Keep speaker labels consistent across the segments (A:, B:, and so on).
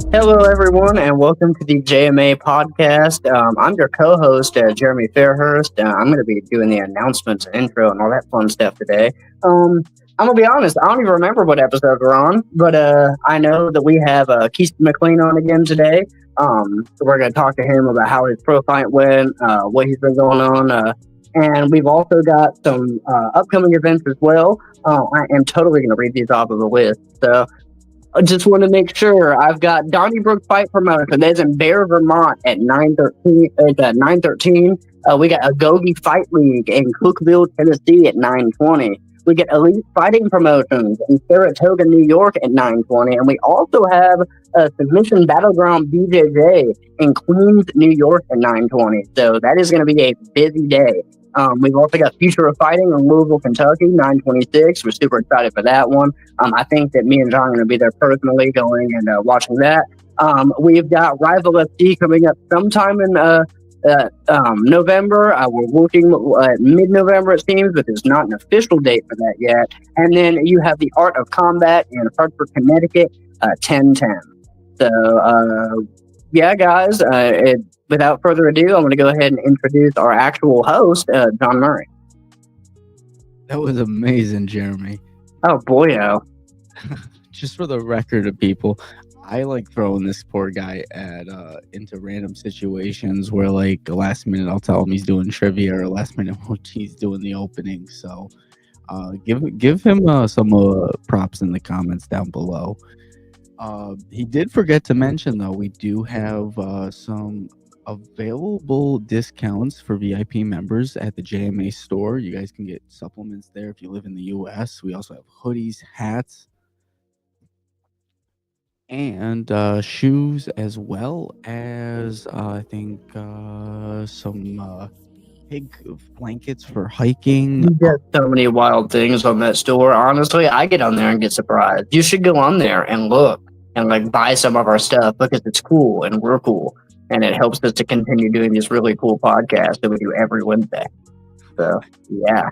A: Hello, everyone, and welcome to the JMA podcast. I'm your co-host, Jeremy Fairhurst. I'm going to be doing the announcements and intro and all that fun stuff today. I'm going to be honest, I don't even remember what episode we're on, but I know that we have Kestin McClain on again today. We're going to talk to him about how his pro fight went, what he's been going on, and we've also got some upcoming events as well. I am totally going to read these off of the list. So I just want to make sure. I've got Donnybrook Fight Promotion. That's in Bear, Vermont at 9:13. It's at 9:13. We got Agogi Fight League in Cookeville, Tennessee at 9:20. We get Elite Fighting Promotions in Saratoga, New York at 9:20. And we also have Submission Battleground BJJ in Queens, New York at 9:20. So that is going to be a busy day. We've also got Future of Fighting in Louisville, Kentucky, 9:26. We're super excited for that one. I think that me and John are going to be there personally going and watching that. We've got Rival FD coming up sometime in November. We're looking at mid-November, it seems, but there's not an official date for that yet. And then you have the Art of Combat in Hartford, Connecticut, 10/10. So, yeah, guys, without further ado, I'm going to go ahead and introduce our actual host, John Murray.
B: That was amazing, Jeremy.
A: Oh, boyo.
B: Just for the record of people, I like throwing this poor guy into random situations where, like, the last minute I'll tell him he's doing trivia, or last minute he's doing the opening. So give him some props in the comments down below. He did forget to mention, though, we do have some available discounts for VIP members at the JMA store. You guys can get supplements there if you live in the US. We also have hoodies, hats, and shoes, as well as I think some pig blankets for hiking.
A: You get so many wild things on that store. Honestly, I get on there and get surprised. You should go on there and look and like buy some of our stuff because it's cool and we're cool. And it helps us to continue doing these really cool podcasts that we do every Wednesday. So, yeah.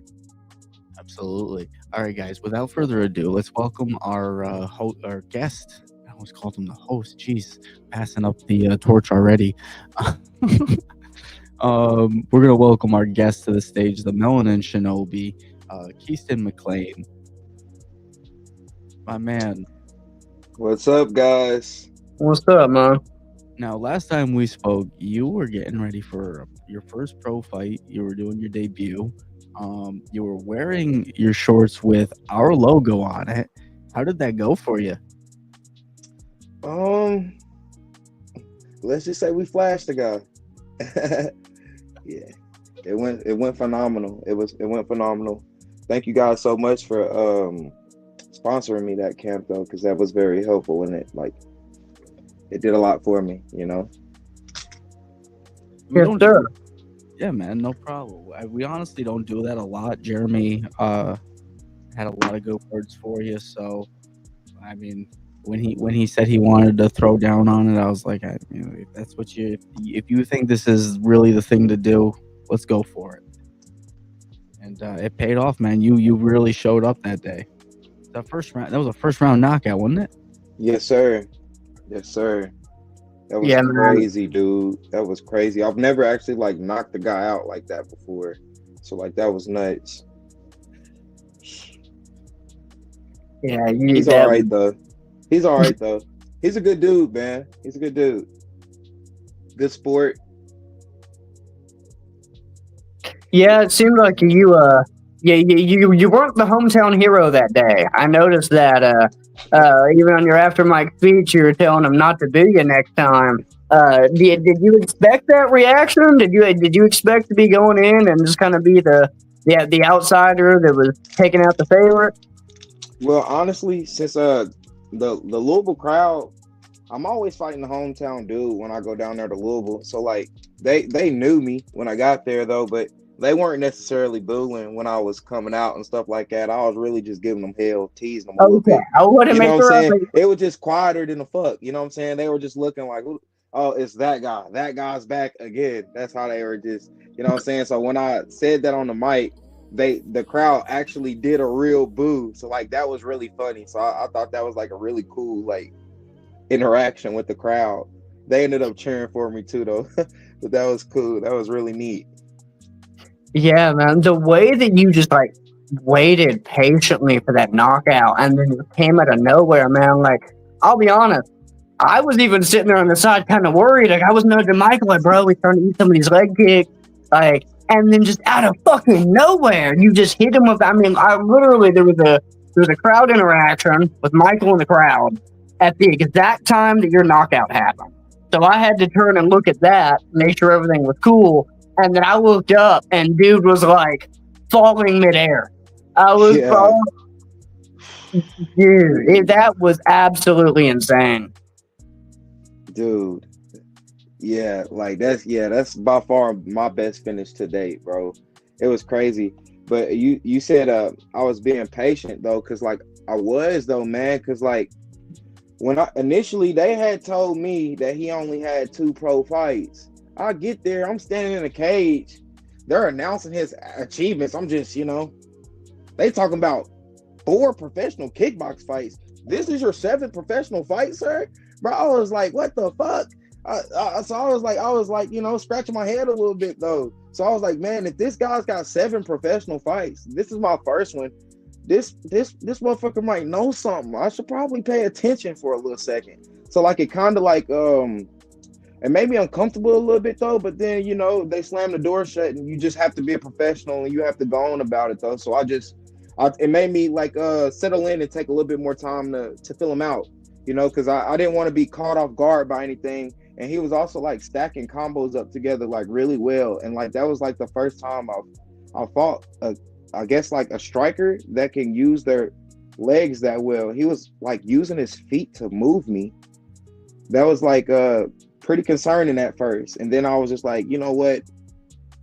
B: Absolutely. All right, guys. Without further ado, let's welcome our guest. I almost called him the host. Jeez, passing up the torch already. We're going to welcome our guest to the stage, the Melanin Shinobi, Kestin McClain. My man.
C: What's up, guys?
A: What's up, man?
B: Now, last time we spoke, you were getting ready for your first pro fight. You were doing your debut. You were wearing your shorts with our logo on it. How did that go for you?
C: Let's just say we flashed the guy. Yeah, it went phenomenal. It went phenomenal. Thank you guys so much for sponsoring me that camp, though, because that was very helpful, and it did a lot for me, you know.
B: Yeah, man, no problem. We honestly don't do that a lot. Jeremy had a lot of good words for you, so I mean, when he said he wanted to throw down on it, I was like, if that's what if you think this is really the thing to do, let's go for it. And it paid off, man. You really showed up that day. That was a first round knockout, wasn't it?
C: Yes, sir. Yes, sir. That was crazy, dude. That was crazy. I've never actually knocked the guy out like that before. So that was nuts.
A: Yeah,
C: he's all right though. He's all right though. He's a good dude, man. He's a good dude. Good sport.
A: Yeah, it seemed like you weren't the hometown hero that day. I noticed that even on your after mic speech, you were telling him not to boo you next time. Did you expect that reaction? Did you expect to be going in and just kind of be the outsider that was taking out the favorite?
C: Well, honestly, since the Louisville crowd, I'm always fighting the hometown dude when I go down there to Louisville. So like they knew me when I got there though, but they weren't necessarily booing when I was coming out and stuff like that. I was really just giving them hell, teasing them a little
A: Okay,
C: bit.
A: I want to
C: You know
A: make
C: what I'm
A: sure I
C: saying?
A: make.
C: It was just quieter than the fuck. You know what I'm saying? They were just looking like, oh, it's that guy. That guy's back again. That's how they were just, you know what I'm saying? So when I said that on the mic, the crowd actually did a real boo. So like that was really funny. So I thought that was like a really cool like interaction with the crowd. They ended up cheering for me too though. But that was cool. That was really neat.
A: Yeah, man, the way that you just like waited patiently for that knockout and then it came out of nowhere, man. Like, I'll be honest, I was even sitting there on the side, kind of worried. Like, I was nudging Michael, like, bro, he's trying to eat some of these leg kicks, like, and then just out of fucking nowhere, you just hit him with. I mean, I literally there was a crowd interaction with Michael in the crowd at the exact time that your knockout happened. So I had to turn and look at that, make sure everything was cool. And then I looked up, and dude was like falling midair. I was
C: Yeah,
A: dude, that was absolutely insane.
C: dude. Yeah, like that's by far my best finish to date, bro. It was crazy. But you said I was being patient though, cause like I was though, man, cause like when I initially they had told me that he only had 2 pro fights. I get there, I'm standing in a cage. They're announcing his achievements. I'm just, they talking about 4 professional kickbox fights. This is your 7th professional fight, sir? Bro, I was like, what the fuck? So I was like, scratching my head a little bit though. So I was like, man, if this guy's got 7 professional fights, this is my first one. This motherfucker might know something. I should probably pay attention for a little second. So like it kind of like it made me uncomfortable a little bit though, but then they slam the door shut and you just have to be a professional and you have to go on about it though. So it made me like settle in and take a little bit more time to fill him out, because I didn't want to be caught off guard by anything. And he was also like stacking combos up together like really well. And like that was like the first time I fought I guess like a striker that can use their legs that well. He was like using his feet to move me. That was like pretty concerning at first. And then I was just like, you know what?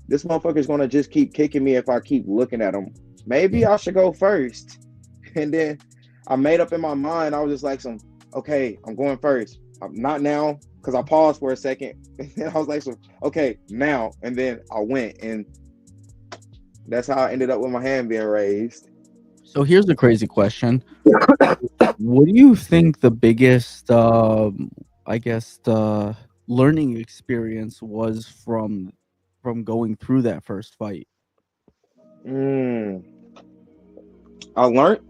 C: This motherfucker's gonna just keep kicking me if I keep looking at him. Maybe I should go first. And then I made up in my mind, I was just like okay, I'm going first. I'm not now, because I paused for a second. And then I was like, okay, now. And then I went, and that's how I ended up with my hand being raised.
B: So here's the crazy question. What do you think the biggest, learning experience was from going through that first fight?
C: I learned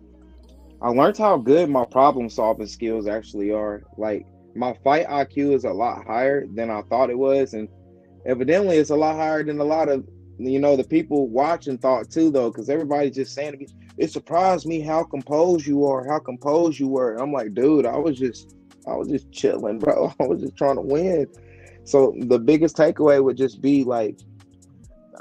C: how good my problem solving skills actually are. Like my fight IQ is a lot higher than I thought it was, and evidently it's a lot higher than a lot of the people watching thought too, though, because everybody's just saying to me, it surprised me how composed you are, how composed you were. I'm like, dude, I was just chilling, bro. I was just trying to win. So the biggest takeaway would just be like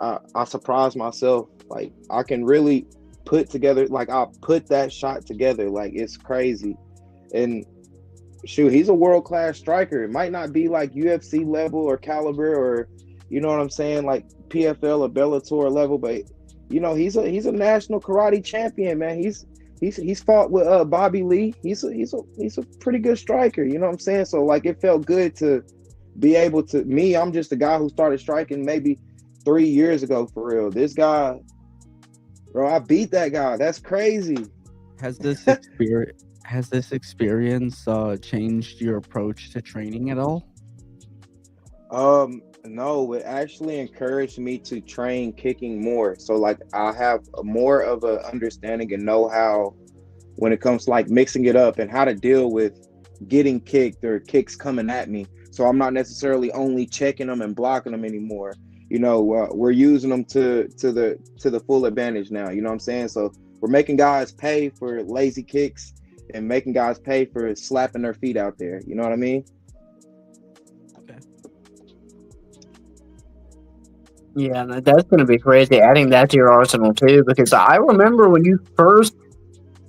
C: I surprised myself. Like I can really put together, like I put that shot together, like it's crazy. And shoot, he's a world-class striker. It might not be like UFC level or caliber or you know what I'm saying, like PFL or Bellator level, but he's a national karate champion, man. He's fought with Bobby Lee. He's a pretty good striker, you know what I'm saying? So like it felt good to be able to I'm just a guy who started striking maybe 3 years ago for real. This guy, bro, I beat that guy. That's crazy.
B: Has this experience changed your approach to training at all?
C: No, it actually encouraged me to train kicking more. So like I have more of a understanding and know-how when it comes to like mixing it up and how to deal with getting kicked or kicks coming at me. So I'm not necessarily only checking them and blocking them anymore. We're using them to the full advantage now. You know what I'm saying? So we're making guys pay for lazy kicks and making guys pay for slapping their feet out there. You know what I mean?
B: Okay.
A: Yeah, that's going to be crazy, adding that to your arsenal too, because I remember when you first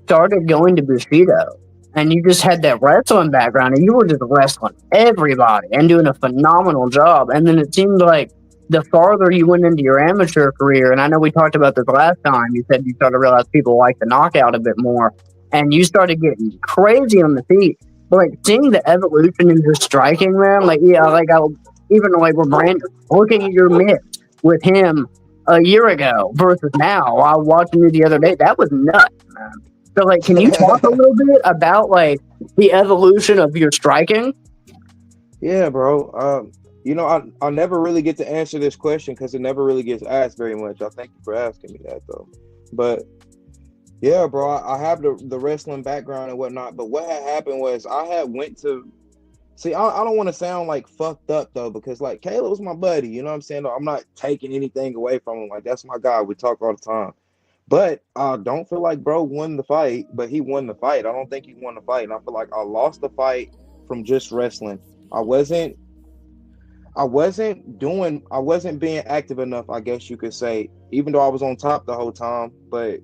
A: started going to Bushido, and you just had that wrestling background, and you were just wrestling everybody and doing a phenomenal job. And then it seemed like the farther you went into your amateur career, and I know we talked about this last time, you said you started to realize people like the knockout a bit more, and you started getting crazy on the feet. But like seeing the evolution in your striking, man, like even like with Brandon, looking at your mitts with him a year ago versus now, while watching you the other day, that was nuts, man. So, like, can you talk a little bit about, like, the evolution of your striking?
C: Yeah, bro. I never really get to answer this question because it never really gets asked very much. I thank you for asking me that, though. But, yeah, bro, I have the wrestling background and whatnot. But what had happened was I had went to – see, I don't want to sound, like, fucked up, though, because, like, Caleb was my buddy. You know what I'm saying? I'm not taking anything away from him. Like, that's my guy. We talk all the time. But I don't feel like bro won the fight, but he won the fight. I don't think he won the fight. And I feel like I lost the fight from just wrestling. I wasn't being active enough, I guess you could say, even though I was on top the whole time. But,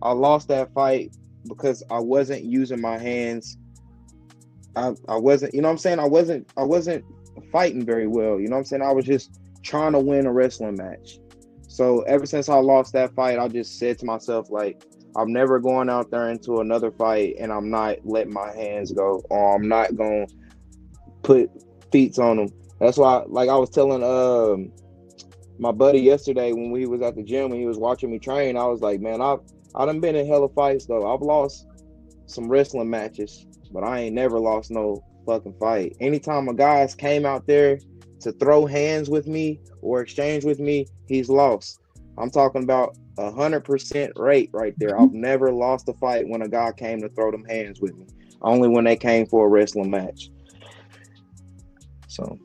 C: I lost that fight because I wasn't using my hands. I wasn't, you know what I'm saying? I wasn't fighting very well. You know what I'm saying? I was just trying to win a wrestling match. So ever since I lost that fight, I just said to myself, like, I'm never going out there into another fight and I'm not letting my hands go, or I'm not going to put feet on them. That's why, like I was telling my buddy yesterday when we was at the gym and he was watching me train, I was like, man, I done been in hella fights, though. I've lost some wrestling matches, but I ain't never lost no fucking fight. Anytime a guy's came out there to throw hands with me or exchange with me, he's lost. I'm talking about 100% rate right there. I've never lost a fight when a guy came to throw them hands with me. Only when they came for a wrestling match. So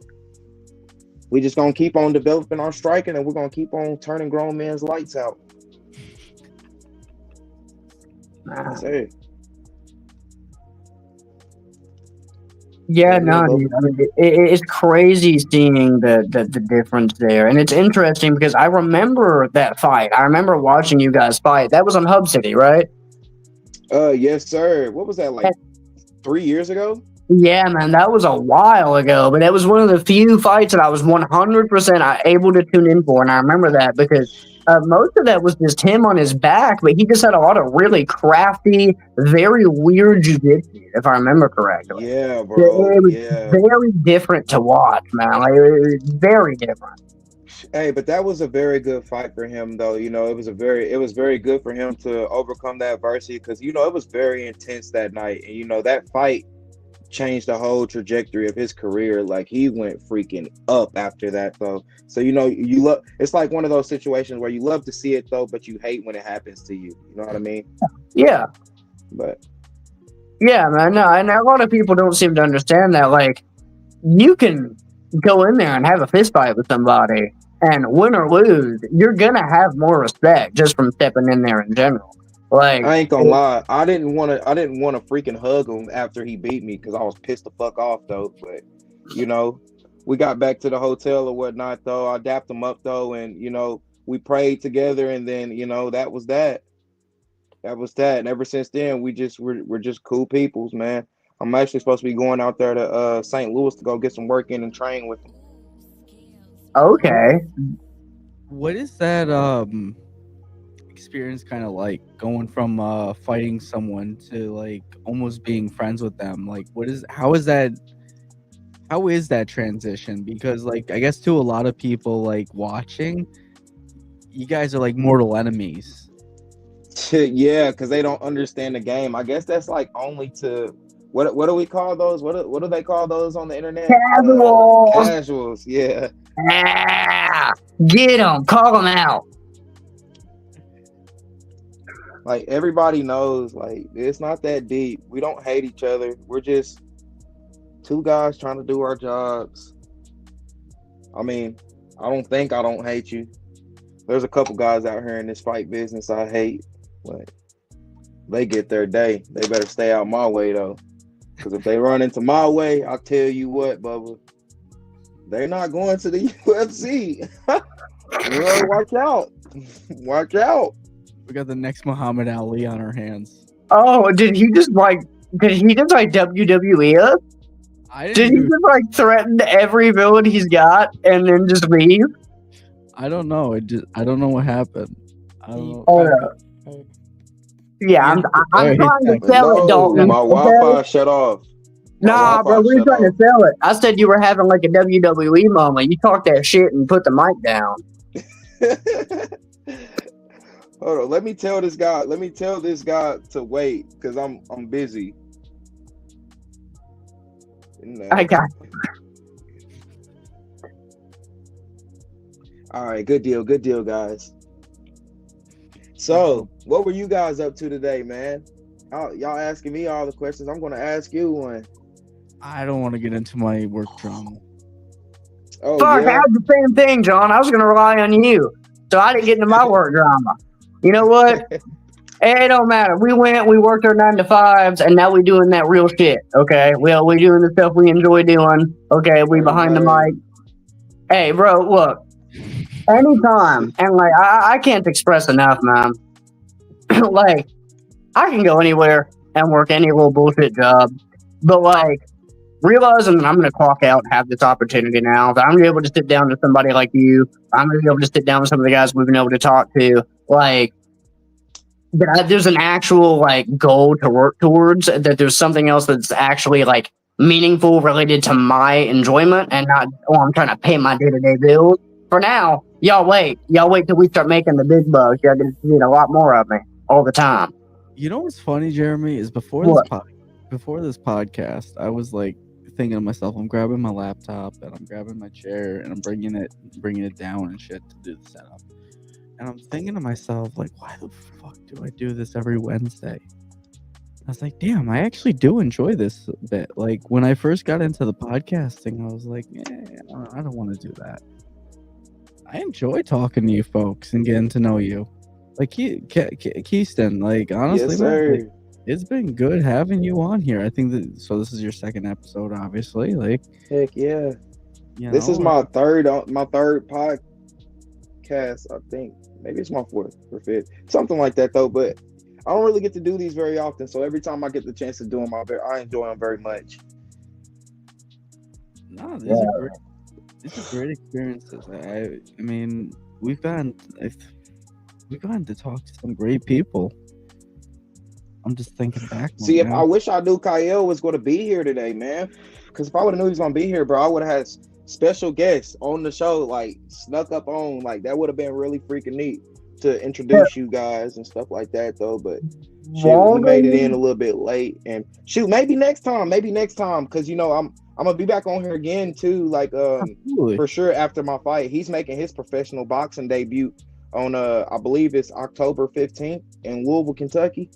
C: we just gonna keep on developing our striking, and we're gonna keep on turning grown men's lights out. That's it.
A: Yeah, no, dude, I mean, it's crazy seeing the difference there. And it's interesting because I remember that fight. I remember watching you guys fight. That was on Hub City, right?
C: Yes, sir. What was that, like 3 years ago?
A: Yeah, man, that was a while ago, but that was one of the few fights that I was 100% able to tune in for, and I remember that because most of that was just him on his back, but he just had a lot of really crafty, very weird jiu-jitsu, if I remember correctly.
C: Yeah, bro.
A: It was very different to watch, man. Like, it was very different.
C: Hey, but that was a very good fight for him, though. It was very good for him to overcome that adversity because, it was very intense that night. And, that fight changed the whole trajectory of his career. Like, he went freaking up after that, though. So, you love, it's like one of those situations where you love to see it, though, but you hate when it happens to you. You know what I mean?
A: Yeah.
C: But
A: yeah, man, no, and a lot of people don't seem to understand that. Like, you can go in there and have a fist fight with somebody, and win or lose, you're gonna have more respect just from stepping in there in general. Like,
C: I ain't gonna lie, I didn't want to freaking hug him after he beat me because I was pissed the fuck off, though. But we got back to the hotel or whatnot, though. I dapped him up, though, and we prayed together, and then that was that. That was that. And ever since then, we're just cool peoples, man. I'm actually supposed to be going out there to St. Louis to go get some work in and train with him.
A: Okay.
B: What is that experience kind of like, going from fighting someone to like almost being friends with them? Like, how is that transition? Because, like, I guess to a lot of people like watching, you guys are like mortal enemies.
C: Yeah, because they don't understand the game. I guess that's like only to what do we call those? What do they call those on the internet?
A: Casuals.
C: Casuals. Yeah.
A: Ah, get them. Call them out.
C: Like, everybody knows, like, it's not that deep. We don't hate each other. We're just two guys trying to do our jobs. I mean, I don't hate you. There's a couple guys out here in this fight business I hate, but they get their day. They better stay out my way, though. Because if they run into my way, I'll tell you what, Bubba, they're not going to the UFC. Watch out. Watch out.
B: We got the next Muhammad Ali on our hands.
A: Oh, did he just like Did he just like WWE us?
B: I
A: Did he
B: didn't.
A: just like threaten every villain he's got and then just leave?
B: I don't know. I don't know what happened. I don't know.
A: Oh, no. Yeah, I'm
B: Hey,
A: trying to
B: thanks.
A: sell it,
C: No,
A: Dalton.
C: my
A: okay?
C: Wi-Fi shut off. My
A: Nah, bro,
C: Wi-Fi
A: we were
C: shut
A: trying to
C: off.
A: sell it. I said you were having like a WWE moment. You talked that shit and put the mic down.
C: Hold on, let me tell this guy to wait because I'm busy. No.
A: I got
C: All right, good deal, guys. So, what were you guys up to today, man? Y'all asking me all the questions. I'm going to ask you one.
B: I don't want to get into my work drama.
C: Oh,
A: Fuck, I
C: yeah?
A: had the same thing, John. I was going to rely on you. So I didn't get into my work drama. You know what? It don't matter. We worked our 9 to 5s, and now we doing that real shit, okay? We doing the stuff we enjoy doing, okay? We behind the mic. Hey, bro, look. Anytime. And, like, I can't express enough, man. Like, I can go anywhere and work any little bullshit job. But, like, realizing that I'm going to clock out and have this opportunity now, that I'm going to be able to sit down with somebody like you, I'm going to be able to sit down with some of the guys we've been able to talk to, like, that there's an actual, like, goal to work towards, that there's something else that's actually, like, meaningful related to my enjoyment and not, I'm trying to pay my day-to-day bills. For now, y'all wait till we start making the big bucks. Y'all get to see a lot more of me all the time.
B: You know what's funny, Jeremy, is before this podcast, I was like thinking to myself, I'm grabbing my laptop and I'm grabbing my chair and I'm bringing it down and shit to do the setup. And I'm thinking to myself, like, why the fuck do I do this every Wednesday? I was like, damn, I actually do enjoy this a bit. Like, when I first got into the podcasting, I was like, I don't want to do that. I enjoy talking to you folks and getting to know you. Like, Kestin, like, honestly,
C: yes,
B: man, like, it's been good having you on here. I think that, so this is your second episode, obviously. Like,
C: heck yeah. This is
B: know,
C: my third podcast, I think. Maybe it's my fourth or fifth. Something like that, though. But I don't really get to do these very often. So every time I get the chance to do them, I enjoy them very much.
B: No, these are great experiences. I mean, we've gotten to talk to some great people. I'm just thinking back.
C: See, if I wish I knew Kyle was going to be here today, man. Because if I would have knew he was going to be here, bro, I would have had special guests on the show, like snuck up on. Like, that would have been really freaking neat to introduce you guys and stuff like that, though. But shoot, we made it in a little bit late. And shoot, maybe next time. Because, you know, I'm gonna be back on here again too, like for sure after my fight. He's making his professional boxing debut on I believe it's October 15th in Louisville, Kentucky.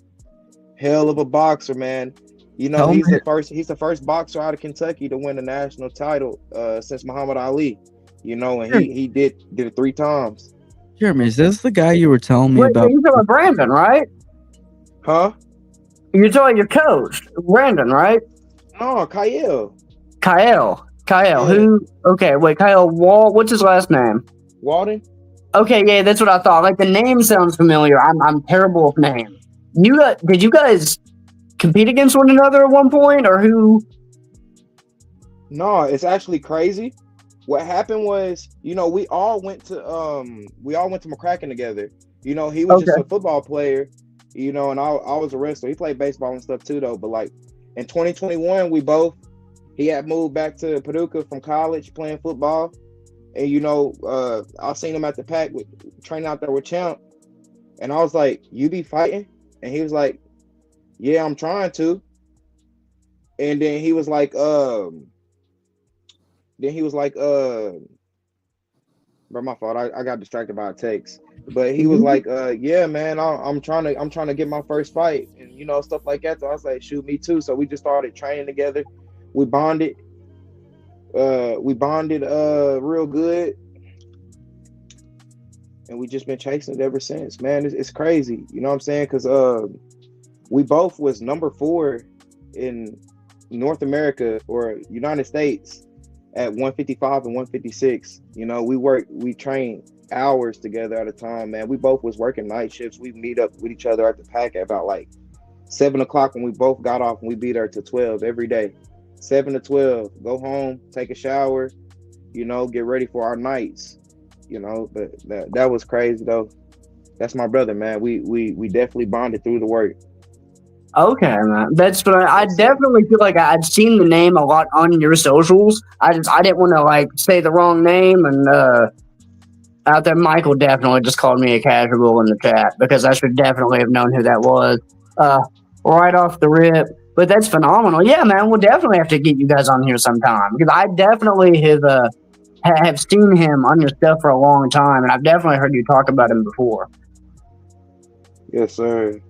C: Hell of a boxer, man. You know, he's the first boxer out of Kentucky to win a national title since Muhammad Ali. You know, and he did it 3 times.
B: Jeremy, is this the guy you were telling me about?
A: You're talking about Brandon, right?
C: Huh?
A: You're talking your coach, Brandon, right?
C: No, Kyle.
A: Yeah. Who? Okay, wait, Kyle Wall. What's his last name?
C: Walden.
A: Okay, yeah, that's what I thought. Like, the name sounds familiar. I'm terrible with names. Did you guys compete against one another at one point, or who?
C: No, it's actually crazy. What happened was, you know, we all went to McCracken together. You know, he was just a football player, you know, and I was a wrestler. He played baseball and stuff too, though. But like in 2021, he had moved back to Paducah from college playing football. And, you know, I seen him at the pack training out there with Champ. And I was like, you be fighting? And he was like, yeah, I'm trying to. And then he was like, bro, my fault. I got distracted by a text. But he was like, yeah, man, I'm trying to get my first fight and, you know, stuff like that. So I was like, shoot, me too. So we just started training together. We bonded. Real good. And we just been chasing it ever since, man. It's crazy. You know what I'm saying? Because we both was number 4 in North America or United States at 155 and 156. You know, we trained hours together at a time, man. We both was working night shifts. We meet up with each other at the pack at about like 7 o'clock when we both got off, and we be there till 12 every day. 7 to 12, go home, take a shower, get ready for our nights. But that was crazy though. That's my brother, man. We definitely bonded through the work.
A: Okay, man. That's what I definitely feel like I'd seen the name a lot on your socials. I didn't want to like say the wrong name, and out there, Michael definitely just called me a casual in the chat because I should definitely have known who that was right off the rip. But that's phenomenal. Yeah, man, we'll definitely have to get you guys on here sometime because I definitely have seen him on your stuff for a long time, and I've definitely heard you talk about him before.
C: Yes, sir.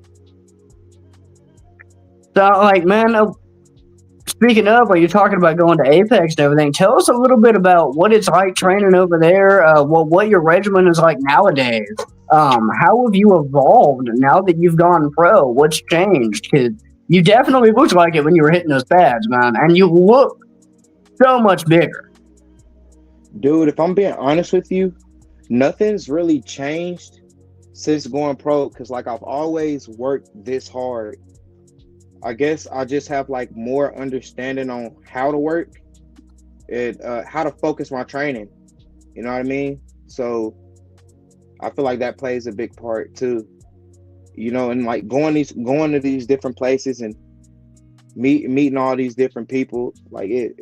A: So, like, man, speaking of, you're talking about going to Apex and everything, tell us a little bit about what it's like training over there, what your regimen is like nowadays. How have you evolved now that you've gone pro? What's changed? Because you definitely looked like it when you were hitting those pads, man, and you look so much bigger.
C: Dude, if I'm being honest with you, nothing's really changed since going pro because, like, I've always worked this hard. I guess I just have like more understanding on how to work and how to focus my training. You know what I mean? So I feel like that plays a big part too. And like going to these different places and meeting all these different people, like it,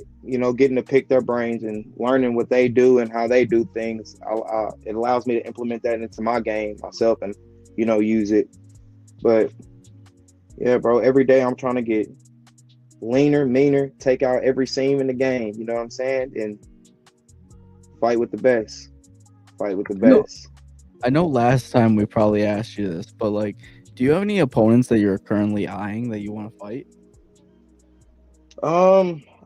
C: getting to pick their brains and learning what they do and how they do things. It allows me to implement that into my game myself and use it. But yeah, bro, every day I'm trying to get leaner, meaner, take out every seam in the game, you know what I'm saying? And fight with the best.
B: I know last time we probably asked you this, but like, do you have any opponents that you're currently eyeing that you want to fight?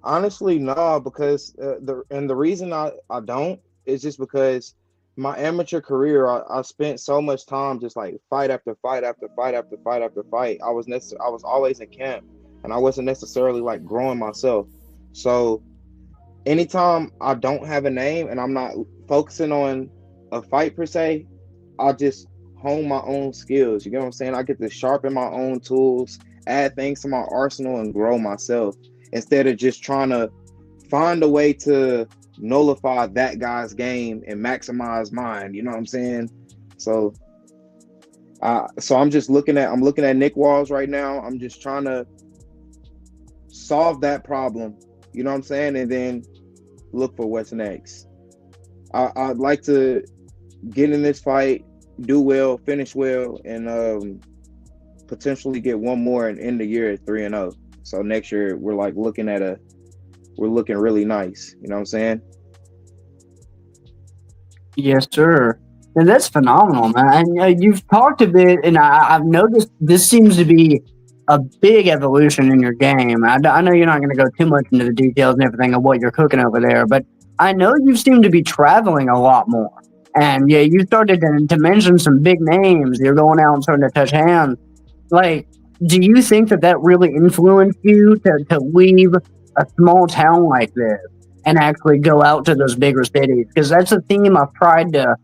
C: Honestly, no, because the reason I don't is just because my amateur career, I spent so much time just like fight after fight after fight after fight after fight. I was always in camp, and I wasn't necessarily like growing myself. So anytime I don't have a name and I'm not focusing on a fight per se, I just hone my own skills. You get what I'm saying? I get to sharpen my own tools, add things to my arsenal, and grow myself instead of just trying to find a way to nullify that guy's game and maximize mine. You know what I'm saying? So I'm just looking at Nick Walls right now. I'm just trying to solve that problem, you know what I'm saying, and then look for what's next. I'd like to get in this fight, do well, finish well, and potentially get one more and end the year at 3-0. So next year we're looking really nice. You know what I'm saying?
A: Yes, sir. And that's phenomenal, man. And you've talked a bit, and I've noticed this seems to be a big evolution in your game. I know you're not going to go too much into the details and everything of what you're cooking over there, but I know you seem to be traveling a lot more. And yeah, you started to mention some big names. You're going out and starting to touch hands. Like, do you think that really influenced you to leave a small town like this and actually go out to those bigger cities? Because that's a theme I've tried to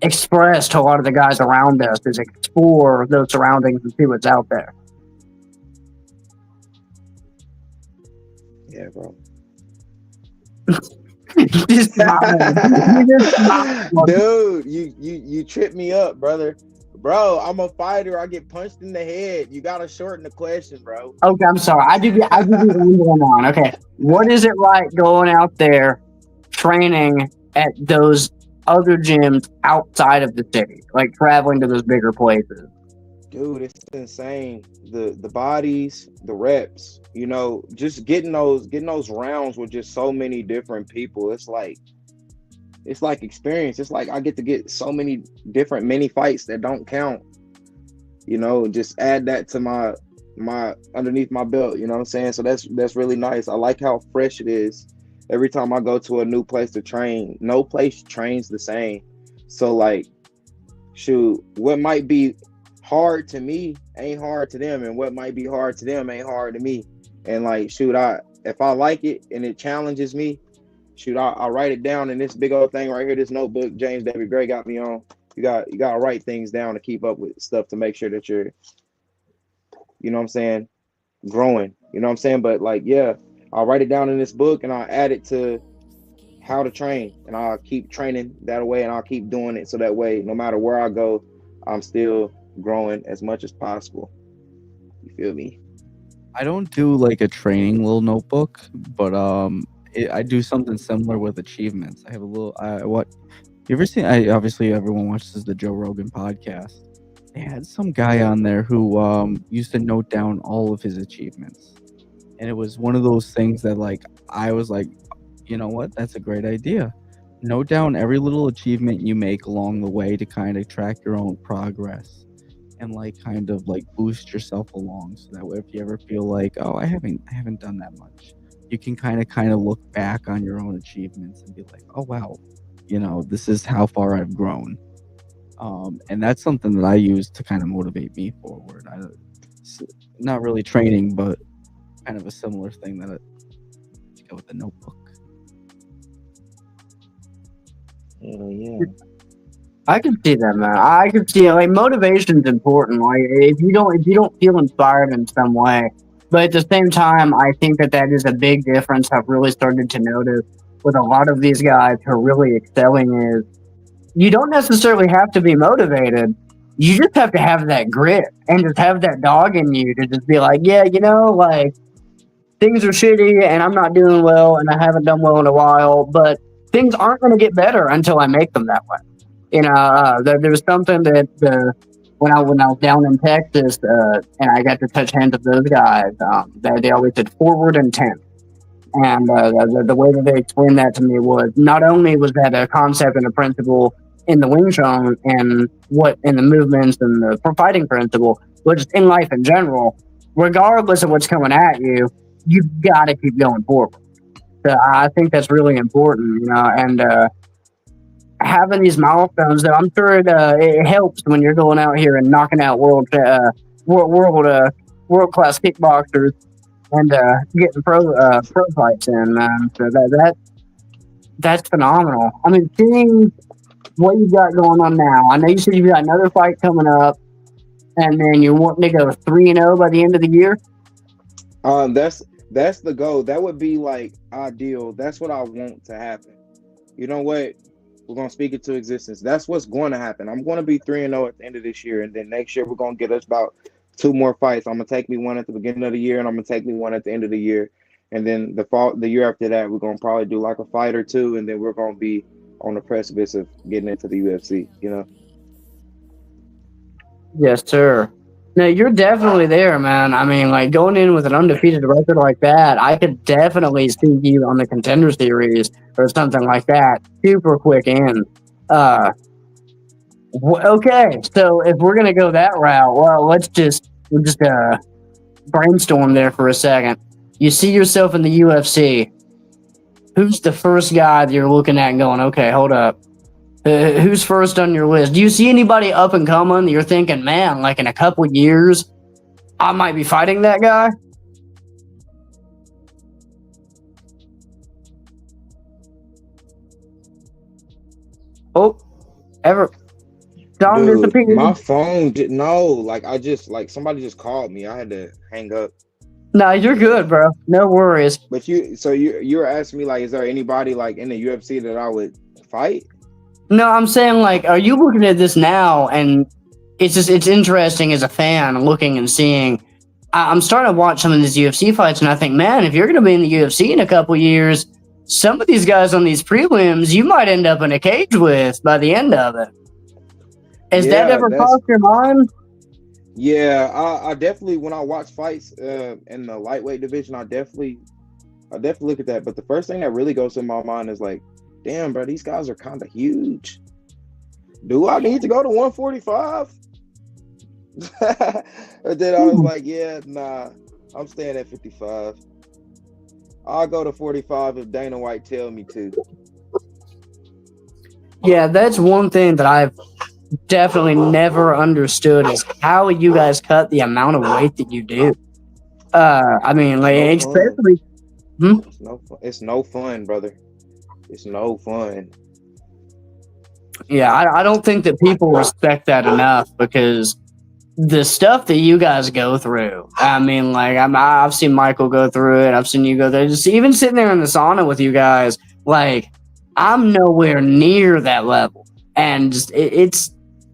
A: express to a lot of the guys around us, is explore those surroundings and see what's out there.
C: Yeah, bro. Dude, you tripped me up, brother. Bro, I'm a fighter. I get punched in the head. You gotta shorten the question, bro.
A: Okay, I'm sorry. I do get going on. Okay, what is it like going out there training at those other gyms outside of the city, like traveling to those bigger places?
C: Dude, it's insane. The bodies, the reps. Just getting those rounds with just so many different people. It's like experience. It's like I get to get so many different mini fights that don't count. Just add that to my underneath my belt. You know what I'm saying? So that's really nice. I like how fresh it is. Every time I go to a new place to train, no place trains the same. So like, shoot, what might be hard to me ain't hard to them, and what might be hard to them ain't hard to me. And like, shoot, if I like it and it challenges me, shoot, I'll write it down in this big old thing right here, this notebook James David Gray got me on. You got to write things down to keep up with stuff to make sure that you're you know what I'm saying, growing, you know what I'm saying? But like, yeah, I'll write it down in this book and I'll add it to how to train, and I'll keep training that way, and I'll keep doing it so that way, no matter where I go, I'm still growing as much as possible. You feel me?
B: I don't do like a training little notebook, but I do something similar with achievements. I have a little. What you ever seen? Obviously everyone watches the Joe Rogan podcast. They had some guy on there who used to note down all of his achievements, and it was one of those things that like I was like, you know what? That's a great idea. Note down every little achievement you make along the way to kind of track your own progress and like kind of like boost yourself along, so that way if you ever feel like, oh, I haven't done that much, you can kind of look back on your own achievements and be like, oh wow, you know, this is how far I've grown. And that's something that I use to kind of motivate me forward. Not really training, but kind of a similar thing that to go with the notebook.
C: Yeah.
A: I can see that, man. I can see like motivation's important. Like if you don't feel inspired in some way, but at the same time, I think that is a big difference. I've really started to notice with a lot of these guys who are really excelling is you don't necessarily have to be motivated. You just have to have that grit and just have that dog in you to just be like, yeah, you know, like things are shitty and I'm not doing well and I haven't done well in a while, but things aren't going to get better until I make them that way. You know, there was something that when I was down in Texas and I got to touch hands with those guys, they always said forward intent. And the way that they explained that to me was not only was that a concept and a principle in the Wing Chun and what in the movements and the fighting principle, but just in life in general, regardless of what's coming at you, you've got to keep going forward. So I think that's really important, you know, and having these milestones, though, I'm sure it helps when you're going out here and knocking out world class kickboxers and getting pro fights in, man. So that's phenomenal. I mean, seeing what you got going on now. I know you said you've got another fight coming up, and then you want to go 3-0 by the end of the year.
C: That's the goal. That would be like ideal. That's what I want to happen. You know what? We're gonna speak it to existence. That's what's going to happen. I'm going to be 3-0 at the end of this year, and then next year we're gonna get us about 2 more fights. I'm gonna take me one at the beginning of the year, and I'm gonna take me one at the end of the year, and then the year after that, we're gonna probably do like a fight or two, and then we're gonna be on the precipice of getting into the UFC. You know?
A: Yes, sir. No, you're definitely there, man. I mean, like going in with an undefeated record like that, I could definitely see you on the Contender Series or something like that. Super quick in. Okay, so if we're gonna go that route, well, we'll just brainstorm there for a second. You see yourself in the UFC. Who's the first guy that you're looking at and going, okay, hold up. Who's first on your list? Do you see anybody up and coming that you're thinking, man, like in a couple years, I might be fighting that guy? Oh, Don disappeared.
C: My phone didn't know. Like somebody just called me. I had to hang up.
A: No, you're good, bro. No worries.
C: But you were asking me like, is there anybody like in the UFC that I would fight?
A: No, I'm saying like, are you looking at this now? And it's interesting as a fan looking and seeing. I'm starting to watch some of these UFC fights, and I think, man, if you're going to be in the UFC in a couple years, some of these guys on these prelims, you might end up in a cage with by the end of it. Has that ever crossed your mind?
C: Yeah, I definitely, when I watch fights in the lightweight division, I definitely look at that. But the first thing that really goes to my mind is like, damn, bro, these guys are kind of huge. Do I need to go to 145? And then I was like, yeah, nah, I'm staying at 55. I'll go to 45 if Dana White tell me to.
A: Yeah, that's one thing that I've definitely never understood is how you guys cut the amount of weight that you do. I mean, like, especially.
C: It's no fun, brother. It's no fun.
A: Yeah, I don't think that people respect that enough because the stuff that you guys go through. I mean, like I've seen Michael go through it. I've seen you go there. Just even sitting there in the sauna with you guys, like I'm nowhere near that level, and just, it's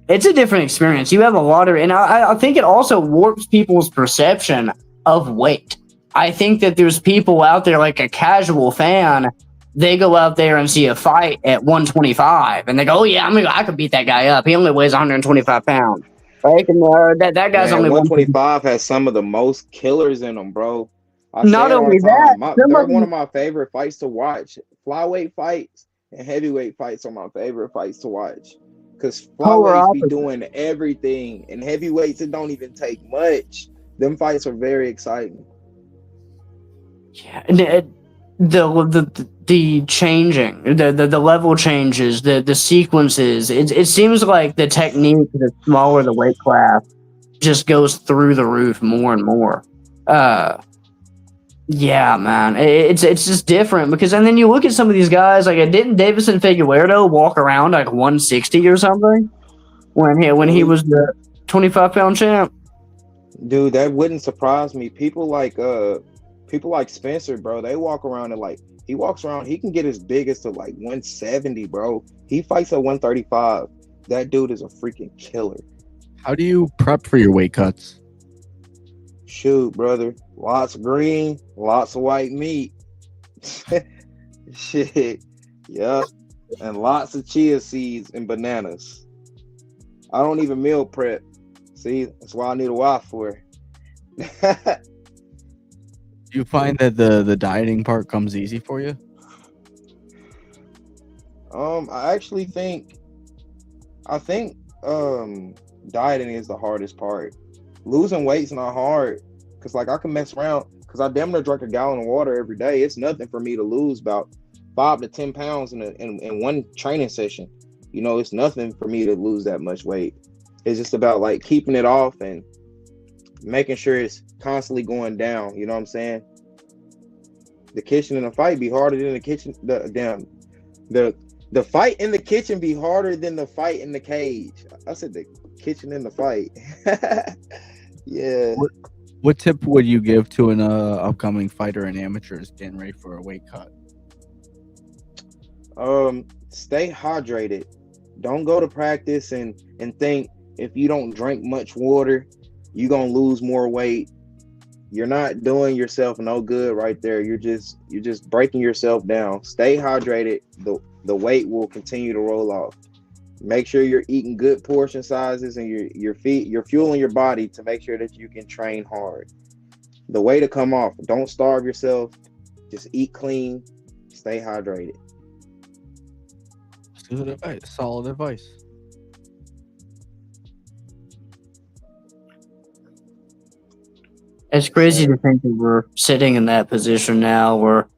A: a different experience. You have a lot of, and I think it also warps people's perception of weight. I think that there's people out there, like a casual fan, they go out there and see a fight at 125, and they go, "Oh yeah, I could beat that guy up. He only weighs 125 pounds." Like, and, that guy's
C: Man,
A: only
C: 125 has some of the most killers in them, bro. I
A: Not
C: say it all
A: only
C: the time.
A: that,
C: They're one of my favorite fights to watch. Flyweight fights and heavyweight fights are my favorite fights to watch. Because flyweights be doing everything, and heavyweights, it don't even take much. Them fights are very exciting.
A: Yeah, and the changing, the level changes, the sequences. It seems like the technique, the smaller the weight class, just goes through the roof more and more. Yeah, man, it's just different because, and then you look at some of these guys, like didn't Davison Figueiredo walk around like 160 or something when he was the 25-pound champ?
C: Dude, that wouldn't surprise me. People like Spencer, bro, they walk around and like he walks around, he can get as big as to like 170, bro. He fights at 135. That dude is a freaking killer.
B: How do you prep for your weight cuts?
C: Shoot, brother. Lots of green, lots of white meat. Shit. Yeah. And lots of chia seeds and bananas. I don't even meal prep. See, that's why I need a wife for.
B: Do you find that the dieting part comes easy for you?
C: I actually think dieting is the hardest part. Losing weight's not hard, because like I can mess around, because I damn near drink a gallon of water every day. It's nothing for me to lose about 5 to 10 pounds in one training session. You know, it's nothing for me to lose that much weight. It's just about like keeping it off and making sure it's constantly going down. You know what I'm saying? The kitchen and the fight be harder than the kitchen. The fight in the kitchen be harder than the fight in the cage. I said the kitchen and the fight. Yeah.
B: What tip would you give to an upcoming fighter and amateurs getting ready for a weight cut?
C: Stay hydrated. Don't go to practice and think if you don't drink much water, you're gonna lose more weight. You're not doing yourself no good right there. You're just breaking yourself down. Stay hydrated. The weight will continue to roll off. Make sure you're eating good portion sizes and you're fueling your body to make sure that you can train hard. The way to come off, don't starve yourself. Just eat clean. Stay hydrated.
B: Good advice. Solid advice.
A: It's crazy to think that we're sitting in that position now where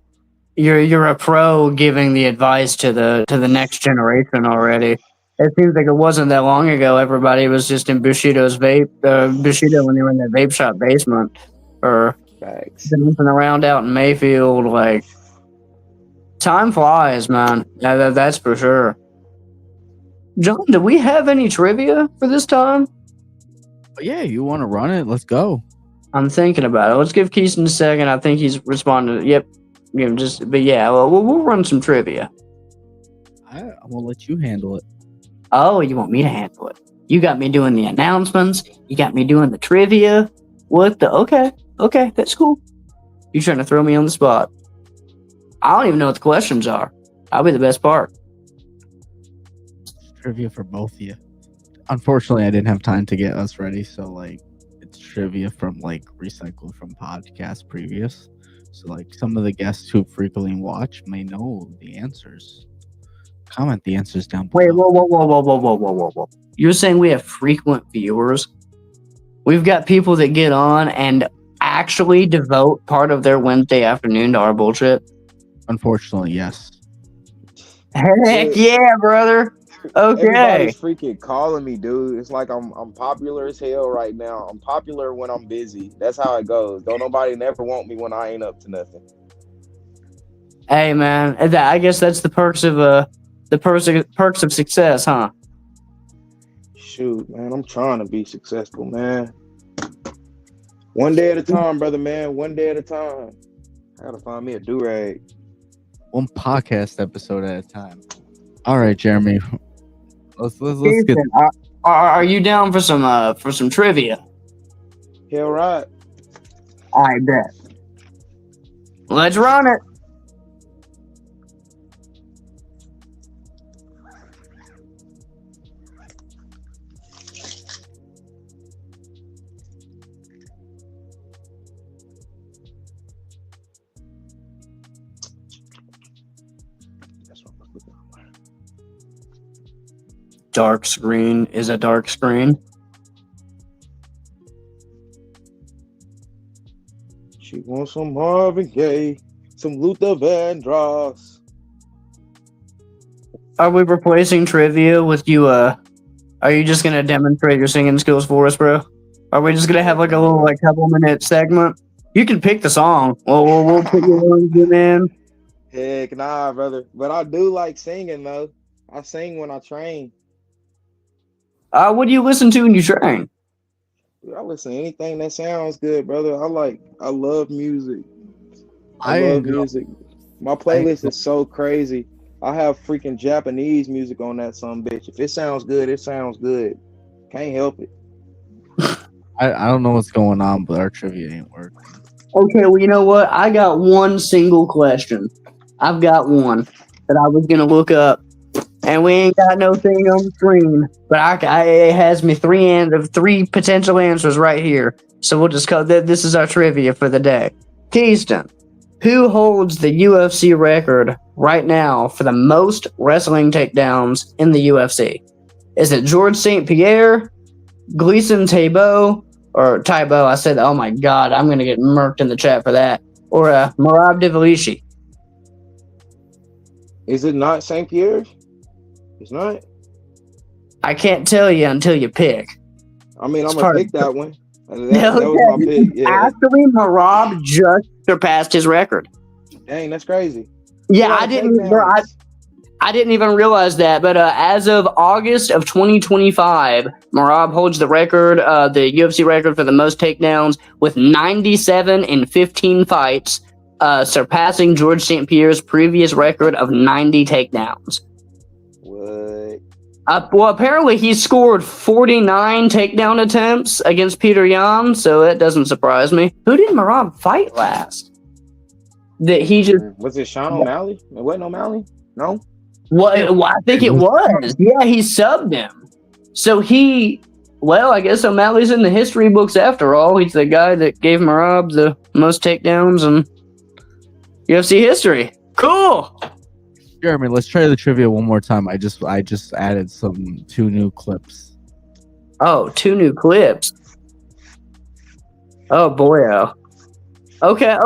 A: you're a pro giving the advice to the next generation already. It seems like it wasn't that long ago. Everybody was just in Bushido's Bushido when they were in the vape shop basement, or dancing around out in Mayfield. Like, time flies, man. That's for sure. John, do we have any trivia for this time?
B: Yeah, you want to run it? Let's go.
A: I'm thinking about it. Let's give Kestin a second. I think he's responding. Yep. But yeah, we'll run some trivia.
B: I'm gonna let you handle it.
A: Oh, you want me to handle it? You got me doing the announcements. You got me doing the trivia. What the? Okay, that's cool. You trying to throw me on the spot? I don't even know what the questions are. That'll be the best part.
B: Trivia for both of you. Unfortunately, I didn't have time to get us ready, so like it's trivia from like recycled from podcasts previous. So like some of the guests who frequently watch may know the answers. Comment the answers down below.
A: Wait, whoa. You're saying we have frequent viewers? We've got people that get on and actually devote part of their Wednesday afternoon to our bullshit?
B: Unfortunately, yes.
A: Heck yeah, brother. Okay.
C: Everybody's freaking calling me, dude. It's like I'm popular as hell right now. I'm popular when I'm busy. That's how it goes. Don't nobody never want me when I ain't up to nothing.
A: Hey, man. I guess that's the perks of success, huh?
C: Shoot, man, I'm trying to be successful, man. One day at a time, brother, man. One day at a time. I gotta find me a do-rag.
B: One podcast episode at a time. All right, Jeremy. Let's get.
A: Ethan, are you down for some trivia?
C: Hell right.
A: I bet. Let's run it. Dark screen is a dark screen.
C: She wants some Marvin Gaye, some Luther Vandross.
A: Are we replacing trivia with you? Are you just gonna demonstrate your singing skills for us, bro? Are we just gonna have like a little couple minute segment? You can pick the song. We'll put your ones in.
C: Heck nah, brother. But I do like singing though. I sing when I train.
A: What do you listen to when you train?
C: I listen to anything that sounds good, brother. I love music. I love music. My playlist is so crazy. I have freaking Japanese music on that some bitch. If it sounds good, it sounds good. Can't help it.
B: I don't know what's going on, but our trivia ain't working.
A: Okay, well, you know what? I got one single question. I've got one that I was gonna look up, and we ain't got no thing on the screen. But it has me three potential answers right here. So we'll just call that. This is our trivia for the day. Kestin, who holds the UFC record right now for the most wrestling takedowns in the UFC? Is it George St. Pierre, Gleison Tibau, or Tibau? I said, oh my God, I'm going to get murked in the chat for that. Or Merab Dvalishvili.
C: Is it not St. Pierre's? It's not.
A: I can't tell you until you pick.
C: I mean, I'm going to pick that one. That was my pick. Yeah.
A: Actually, Merab just surpassed his record.
C: Dang, that's crazy.
A: Yeah, I didn't even realize that. But as of August of 2025, Merab holds the record, the UFC record for the most takedowns with 97 in 15 fights, surpassing George St. Pierre's previous record of 90 takedowns.
C: What?
A: Well, apparently he scored 49 takedown attempts against Peter Yan, so that doesn't surprise me. Who did Merab fight last? That he just
C: was it Sean O'Malley? It wasn't O'Malley? No.
A: Well, I think it was. Yeah, he subbed him. So I guess O'Malley's in the history books after all. He's the guy that gave Merab the most takedowns in UFC history. Cool.
B: Jeremy, let's try the trivia one more time. I just added two new clips.
A: Oh, 2 new clips. Oh boy. Okay.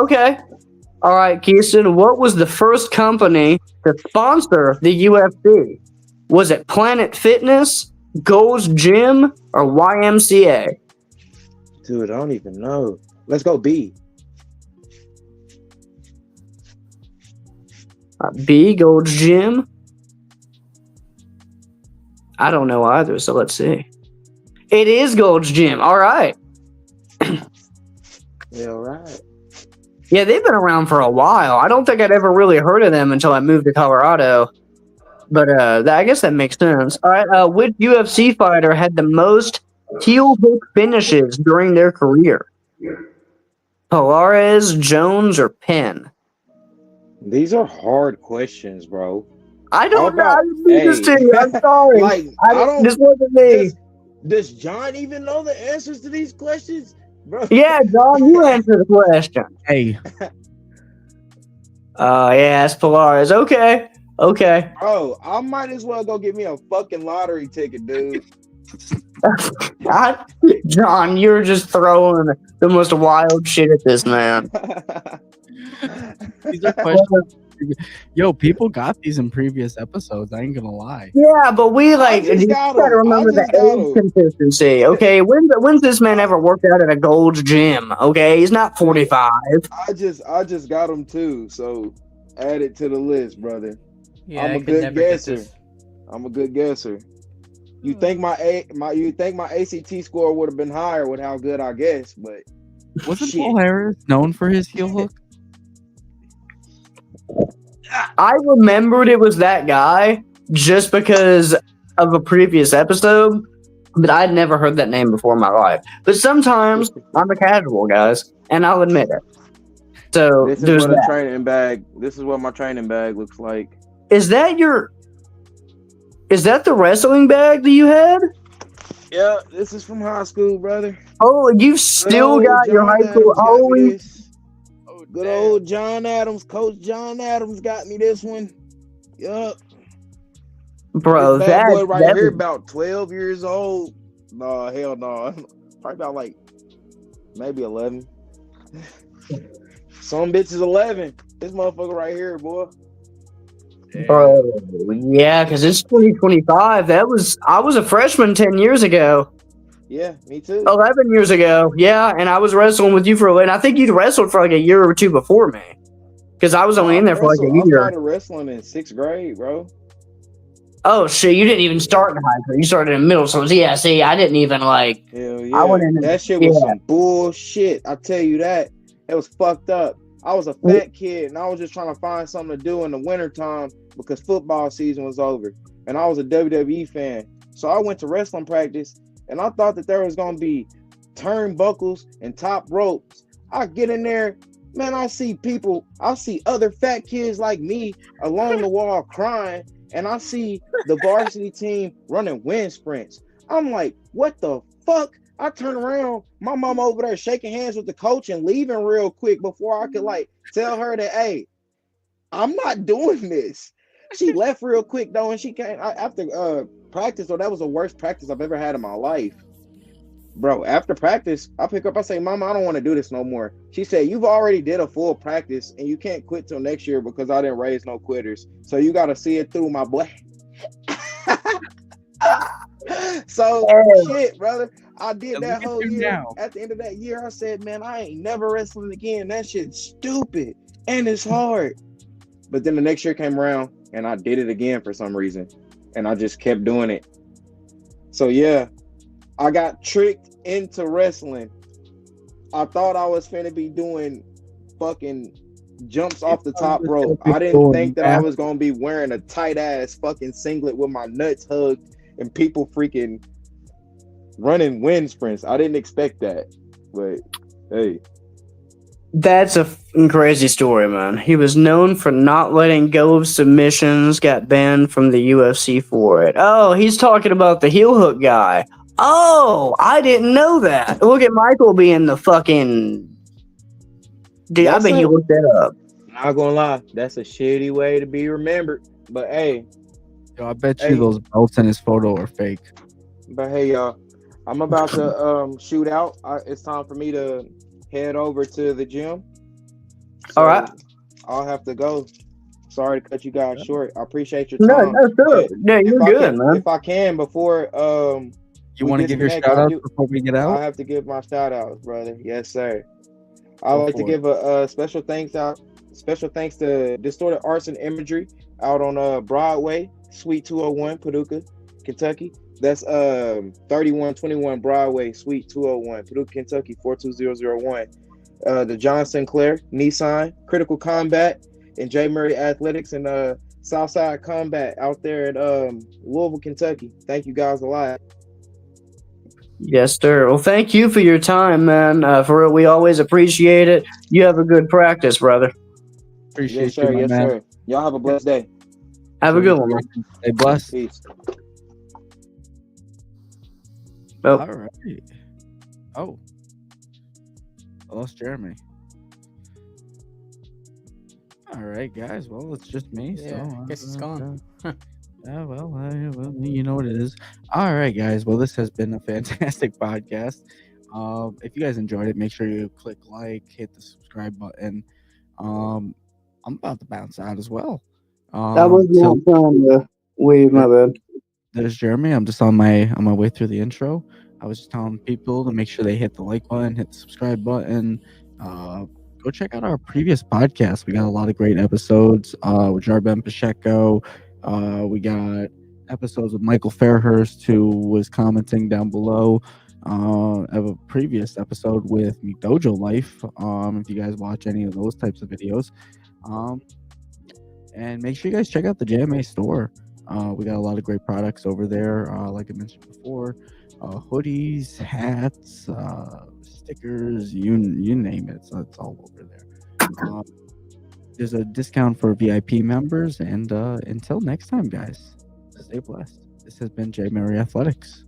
A: All right, Kestin, what was the first company to sponsor the UFC? Was it Planet Fitness, Gold's Gym, or YMCA?
C: Dude, I don't even know. Let's go B.
A: B, Gold's Gym? I don't know either, so let's see. It is Gold's Gym. All right.
C: Yeah, all right.
A: Yeah, they've been around for a while. I don't think I'd ever really heard of them until I moved to Colorado. But I guess that makes sense. All right, which UFC fighter had the most heel hook finishes during their career? Polares, Jones, or Penn?
C: These are hard questions, bro.
A: I don't know. I didn't do this to you. I'm sorry. This wasn't me.
C: Does John even know the answers to these questions? Bro.
A: Yeah, John, you answer the question.
B: Hey.
A: Yeah, it's Polaris. Okay.
C: Bro, I might as well go get me a fucking lottery ticket, dude.
A: John, you're just throwing the most wild shit at this man.
B: These are questions. Yo, people got these in previous episodes. I ain't gonna lie.
A: Yeah, but we you gotta remember the age consistency. Okay, when's this man ever worked out at a Gold's Gym? Okay, he's not 45.
C: I just got him too. So add it to the list, brother.
D: Yeah,
C: I'm a good guesser. I'm a good guesser. You think my ACT score would have been higher with how good I guess, but
B: Wasn't
C: shit.
B: Paul Harris known for his heel hook?
A: I remembered it was that guy just because of a previous episode, but I'd never heard that name before in my life. But sometimes I'm a casual, guys, and I'll admit it. So
C: This is
A: there's
C: what a
A: that.
C: training bag. This is what my training bag looks like.
A: Is that the wrestling bag that you had?
C: Yeah, this is from high school, brother.
A: Oh, you've still
C: old
A: got your
C: John
A: high school.
C: Adams got me
A: Holy,
C: this. Good old John Adams, Coach John Adams got me this one. Yup.
A: bro,
C: This bad
A: that
C: boy right
A: that
C: here
A: is-
C: about 12 years old. No, hell no. Probably about like maybe 11. Some bitch is 11. This motherfucker right here, boy.
A: bro, yeah, because it's 2025. I was a freshman 10 years ago.
C: Yeah, me too.
A: 11 years ago, yeah, and I was wrestling with you for a little. And I think you'd wrestled for like a year or two before me, because I was only in there for like a
C: I
A: year.
C: started wrestling in 6th grade, bro.
A: Oh shit, you didn't even start in high school. You started in middle school. Yeah, see, I didn't even like.
C: Hell yeah.
A: I went in.
C: That shit was
A: yeah.
C: some bullshit. I tell you that. It was fucked up. I was a fat kid and I was just trying to find something to do in the wintertime because football season was over. And I was a WWE fan. So I went to wrestling practice and I thought that there was going to be turnbuckles and top ropes. I get in there, man, I see other fat kids like me along the wall crying. And I see the varsity team running wind sprints. I'm like, what the fuck? I turn around, my mom over there shaking hands with the coach and leaving real quick before I could like tell her that, hey, I'm not doing this. She left real quick though, and she came after practice. So that was the worst practice I've ever had in my life. Bro, after practice, I pick up, I say, Mama, I don't want to do this no more. She said, you've already did a full practice and you can't quit till next year because I didn't raise no quitters. So you got to see it through, my boy. So, shit, brother. I did that whole year.
B: Now.
C: At the end of that year, I said, man, I ain't never wrestling again. That shit's stupid and it's hard. But then the next year came around and I did it again for some reason. And I just kept doing it. So, yeah. I got tricked into wrestling. I thought I was finna be doing fucking jumps off the top rope. I didn't think that I was gonna be wearing a tight ass fucking singlet with my nuts hugged and people freaking running wind sprints. I didn't expect that. But hey.
A: That's a crazy story, man. He was known for not letting go of submissions, got banned from the UFC for it. Oh, he's talking about the heel hook guy. Oh, I didn't know that. Look at Michael being the fucking... Dude, I bet he looked that up.
C: Not gonna lie, that's a shitty way to be remembered. But hey.
B: Yo, I bet you those belts in his photo are fake.
C: But hey, y'all, I'm about to shoot out. It's time for me to head over to the gym. So
A: all right.
C: I'll have to go. Sorry to cut you guys short. I appreciate your
A: No,
C: time.
A: that's good. No, you're good, man.
C: If I can, before
B: you want to give your shout out before we get out?
C: I have to give my shout outs, brother. Yes, sir. I'd like to give a special thanks to Distorted Arts and Imagery out on Broadway, Suite 201, Paducah, Kentucky. That's 3121 Broadway, Suite 201, Paducah, Kentucky 42001. The John Sinclair, Nissan, Critical Combat, and Jmurrayathletics and Southside Combat out there at Louisville, Kentucky. Thank you guys a lot.
A: Yes, sir. Well, thank you for your time, man. For real, we always appreciate it. You have a good practice, brother.
B: Appreciate
C: yes, sir.
B: you,
C: Yes,
B: man.
C: sir. Y'all have a blessed day.
A: Have a good one, man.
B: Stay blessed.
C: Peace.
A: Oh.
B: All right. Oh. I lost Jeremy. All right, guys. Well, it's just me.
D: Yeah,
B: so
D: I guess it's gone.
B: Yeah, well, you know what it is. All right, guys. Well, this has been a fantastic podcast. If you guys enjoyed it, make sure you click like, hit the subscribe button. I'm about to bounce out as well.
A: That was not trying to leave, my bad.
B: There's Jeremy. I'm just on my way through the intro. I was just telling people to make sure they hit the like button, hit the subscribe button. Go check out our previous podcast. We got a lot of great episodes with Jarben Pacheco. We got episodes with Michael Fairhurst, who was commenting down below. Of a previous episode with McDojo Life. If you guys watch any of those types of videos, and make sure you guys check out the JMA store. We got a lot of great products over there. Like I mentioned before, hoodies, hats, stickers, you name it. So it's all over there. There's a discount for VIP members. And until next time, guys, stay blessed. This has been Jmurrayathletics.